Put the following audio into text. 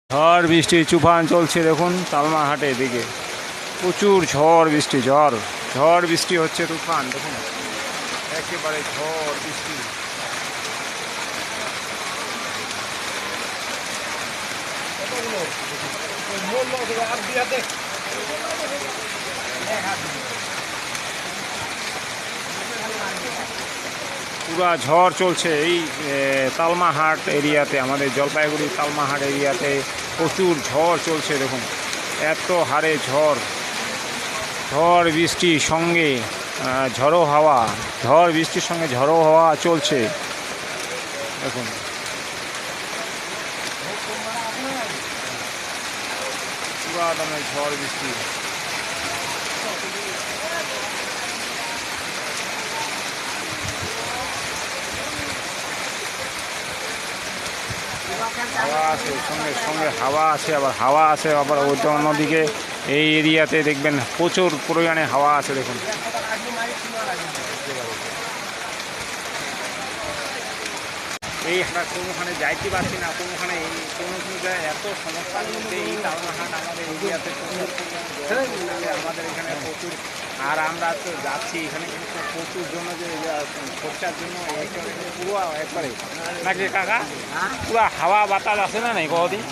ঝড় বৃষ্টি তুফান চলছে দেখুন তালমা হাটের দিকে প্রচুর ঝড় বৃষ্টি ঝড় বৃষ্টি হচ্ছে তুফান দেখুন একেবারে ঝড় বৃষ্টি। পুরা ঝড় চলছে এই তালমাহাট এরিয়াতে, আমাদের জলপাইগুড়ি তালমাহাট এরিয়াতে প্রচুর ঝড় চলছে দেখুন, এত হারে ঝড় বৃষ্টির সঙ্গে ঝড়ো হাওয়া, ঝড় বৃষ্টির সঙ্গে ঝড়ো হাওয়া চলছে দেখুন। পুরা দামে ঝড় বৃষ্টি। হাওয়া আছে, সঙ্গে সঙ্গে হাওয়া আছে, আবার অন্যদিকে এই এরিয়াতে দেখবেন প্রচুর পরিমাণে হাওয়া আছে দেখুন। এই কোনোখানে যাইতে পারছি না, কোনোখানে কোনো জায়গায় এত সমস্যার মধ্যে এই তালমাহাট আমাদের এরিয়াতে আমাদের এখানে প্রচুর, আর আমরা তো যাচ্ছি এখানে কিন্তু প্রচুর জন্য যে খরচার জন্য পুরো একবারে নাকি কাকা পুরো হাওয়া বাতাস আছে না নাই কদিন।